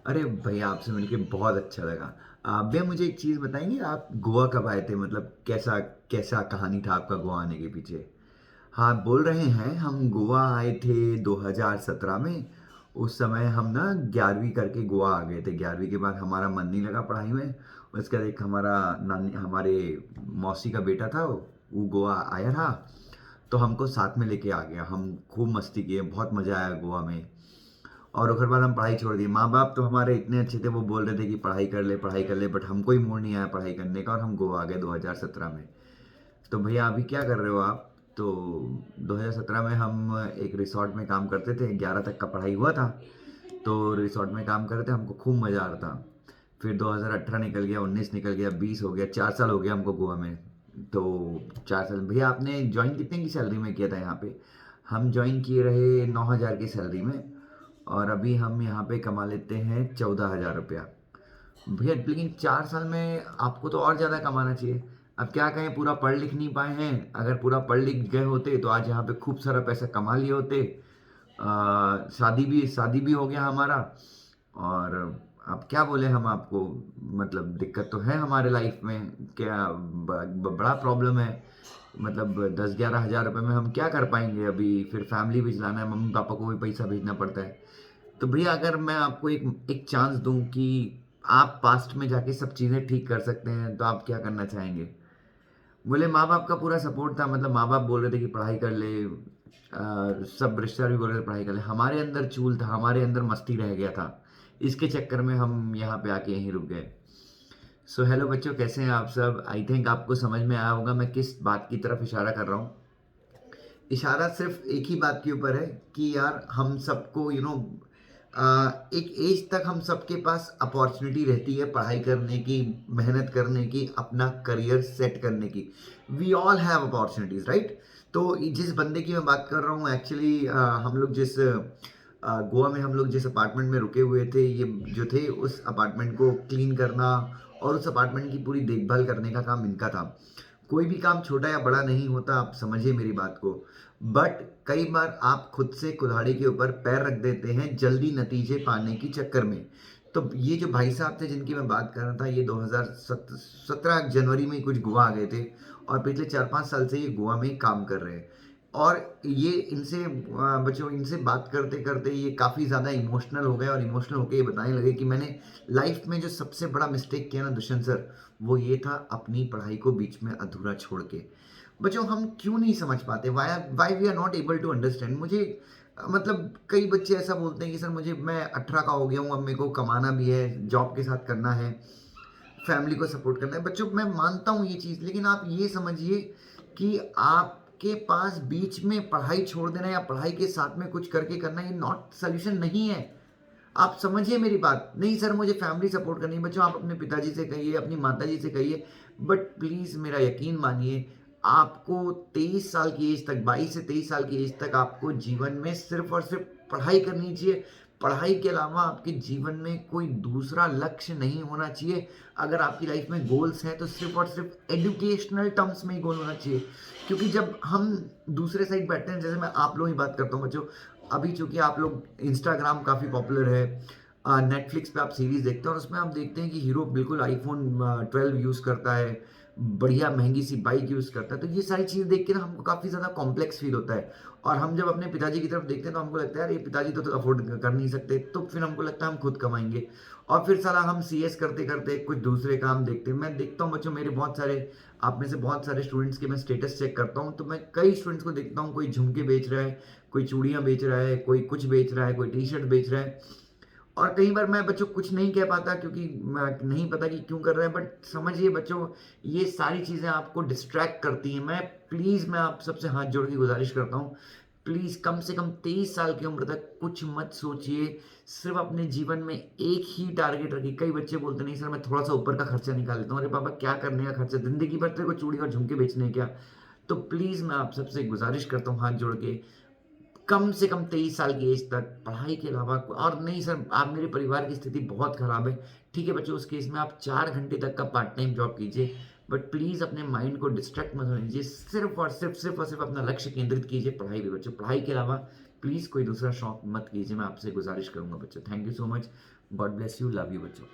अरे भैया आपसे मिलके बहुत अच्छा लगा। आप भैया मुझे एक चीज़ बताएँगे आप गोवा कब आए थे? मतलब कैसा कैसा कहानी था आपका गोवा आने के पीछे? हाँ, बोल रहे हैं हम गोवा आए थे 2017 में। उस समय हम ना 11वीं करके गोवा आ गए थे। 11वीं के बाद हमारा मन नहीं लगा पढ़ाई में। उसके बाद एक हमारा नानी हमारे मौसी का बेटा था, वो गोवा आया था, तो हमको साथ में लेके आ गया। हम खूब मस्ती किए, बहुत मज़ा आया गोवा में। और उसके बाद हम पढ़ाई छोड़ दी। माँ-बाप तो हमारे इतने अच्छे थे, वो बोल रहे थे कि पढ़ाई कर ले, बट हमको ही मूड नहीं आया पढ़ाई करने का और हम गोवा आ गए 2017 में। तो भैया अभी क्या कर रहे हो आप? तो 2017 में हम एक रिसॉर्ट में काम करते थे, 11 तक का पढ़ाई हुआ था, तो रिसॉर्ट में काम कर रहे थे, हमको खूब मज़ा आ रहा था। फिर 2018 निकल गया, 19 निकल गया, 20 हो गया, 4 साल हो गया हमको गोवा में। तो 4 साल भैया आपने जॉइन कितने की सैलरी में किया था यहाँ पे? हम जॉइन किए रहे 9,000 की सैलरी में और अभी हम यहाँ पे कमा लेते हैं 14,000 रुपया। भैया लेकिन 4 साल में आपको तो और ज़्यादा कमाना चाहिए। अब क्या कहें पूरा पढ़ लिख नहीं पाए हैं, अगर पूरा पढ़ लिख गए होते तो आज यहाँ पे खूब सारा पैसा कमा लिए होते। शादी भी हो गया हमारा और अब क्या बोले हम आपको, मतलब दिक्कत तो है हमारे लाइफ में। क्या बड़ा प्रॉब्लम है। मतलब 10-11 हज़ार रुपए में हम क्या कर पाएंगे अभी? फिर फैमिली भी चलाना है, मम्मी पापा को भी पैसा भेजना पड़ता है। तो भैया अगर मैं आपको एक एक चांस दूं कि आप पास्ट में जाके सब चीज़ें ठीक कर सकते हैं, तो आप क्या करना चाहेंगे? बोले माँ-बाप का पूरा सपोर्ट था, मतलब माँ-बाप बोल रहे थे कि पढ़ाई कर ले, सब रिश्तेदार भी बोल रहे थे पढ़ाई कर ले। हमारे अंदर चूल था, हमारे अंदर मस्ती रह गया था। इसके चक्कर में हम यहाँ पे आके यहीं रुक गए। सो हेलो बच्चों, कैसे हैं आप सब? आई थिंक आपको समझ में आया होगा मैं किस बात की तरफ इशारा कर रहा हूँ। इशारा सिर्फ एक ही बात के ऊपर है कि यार हम सबको एक एज तक हम सबके पास अपॉर्चुनिटी रहती है पढ़ाई करने की, मेहनत करने की, अपना करियर सेट करने की। We all have opportunities, right? तो जिस बंदे की मैं बात कर रहा हूँ एक्चुअली, हम लोग गोवा में हम लोग जिस अपार्टमेंट में रुके हुए थे, ये जो थे उस अपार्टमेंट को क्लीन करना और उस अपार्टमेंट की पूरी देखभाल करने का काम इनका था। कोई भी काम छोटा या बड़ा नहीं होता, आप समझिए मेरी बात को। बट कई बार आप खुद से कुल्हाड़ी के ऊपर पैर रख देते हैं जल्दी नतीजे पाने की चक्कर में। तो ये जो भाई साहब थे जिनकी मैं बात कर रहा था, ये 2017 जनवरी में कुछ गोवा आ गए थे और पिछले 4-5 साल से ये गोवा में ही काम कर रहे हैं। और ये इनसे बच्चों इनसे बात करते-करते ये काफ़ी ज़्यादा इमोशनल हो गए और इमोशनल होके ये बताने लगे कि मैंने लाइफ में जो सबसे बड़ा मिस्टेक किया ना दुष्यंत सर, वो ये था अपनी पढ़ाई को बीच में अधूरा छोड़ के। बच्चों हम क्यों नहीं समझ पाते? Why we are not able to understand? मुझे मतलब कई बच्चे ऐसा बोलते हैं कि सर मुझे मैं 18 का हो गया हूँ, अब मेरे को कमाना भी है, जॉब के साथ करना है, फैमिली को सपोर्ट करना है। बच्चों मैं मानता हूँ ये चीज़, लेकिन आप ये समझिए कि आपके पास बीच में पढ़ाई छोड़ देना या पढ़ाई के साथ में कुछ करके करना, ये नॉट सॉल्यूशन नहीं है। आप समझिए मेरी बात। नहीं सर मुझे फैमिली सपोर्ट करनी है। बच्चों आप अपने पिताजी से कहिए, अपनी माताजी से कहिए, बट प्लीज़ मेरा यकीन मानिए, आपको 23 साल की एज तक, 22 से 23 साल की एज तक आपको जीवन में सिर्फ़ और सिर्फ़ पढ़ाई करनी चाहिए। पढ़ाई के अलावा आपके जीवन में कोई दूसरा लक्ष्य नहीं होना चाहिए। अगर आपकी लाइफ़ में गोल्स हैं तो सिर्फ़ और सिर्फ़ एजुकेशनल टर्म्स में ही गोल होना चाहिए। क्योंकि जब हम दूसरे साइड बैठते हैं, जैसे मैं आप लोगों की बात करता हूँ बच्चों, अभी चूँकि आप लोग इंस्टाग्राम काफ़ी पॉपुलर है, नेटफ्लिक्स पे आप सीरीज़ देखते हैं और उसमें आप देखते हैं कि हीरो बिल्कुल आईफ़ोन 12 यूज़ करता है, बढ़िया महँगी-सी बाइक यूज़ करता है। तो ये सारी चीज़ें देख के ना हमको काफ़ी ज़्यादा कॉम्प्लेक्स फ़ील होता है और हम जब अपने पिताजी की तरफ देखते हैं तो हमको लगता है यार ये पिताजी तो अफ़ोर्ड कर नहीं सकते, तो फिर हमको लगता है हम खुद कमाएँगे और फिर साला हम सीएस करते-करते कुछ दूसरे काम देखते हैं। मैं देखता हूँ बच्चों, मेरे बहुत सारे आप में से बहुत सारे स्टूडेंट्स के मैं स्टेटस चेक करता हूँ, तो मैं कई स्टूडेंट्स को देखता हूँ, कोई झुमके बेच रहा है, कोई चूड़ियाँ बेच रहा है, कोई कुछ बेच रहा है, कोई टी-शर्ट बेच रहा है और कई बार मैं बच्चों कुछ नहीं कह पाता क्योंकि नहीं पता कि क्यों कर रहे हैं, बट समझिए बच्चों ये सारी चीज़ें आपको डिस्ट्रैक्ट करती हैं। मैं आप सबसे हाथ जोड़ के गुज़ारिश करता हूँ, प्लीज़ कम से कम 23 साल की उम्र तक कुछ मत सोचिए, सिर्फ़ अपने जीवन में एक ही टारगेट रखिए। कई बच्चे बोलते नहीं सर मैं थोड़ा-सा ऊपर का खर्चा निकाल लेता हूँ। अरे बाबा क्या करने का खर्चा? ज़िंदगी भर तेरे को चूड़ी और झुमके बेचने हैं क्या? तो प्लीज़ मैं आप सबसे गुज़ारिश करता हूँ हाथ जोड़ के, कम से कम 23 साल की एज तक पढ़ाई के अलावा और नहीं सर आप मेरे परिवार की स्थिति बहुत ख़राब है। ठीक है बच्चों, उस केस में आप 4 घंटे तक का पार्ट टाइम जॉब कीजिए, बट प्लीज़ अपने माइंड को डिस्ट्रैक्ट मत होने दीजिए। सिर्फ़ और सिर्फ़ अपना लक्ष्य केंद्रित कीजिए पढ़ाई पे बच्चों। पढ़ाई के अलावा प्लीज़ कोई दूसरा शौक मत कीजिए, मैं आपसे गुज़ारिश करूँगा बच्चों। Thank you so much. God bless you, love you बच्चों।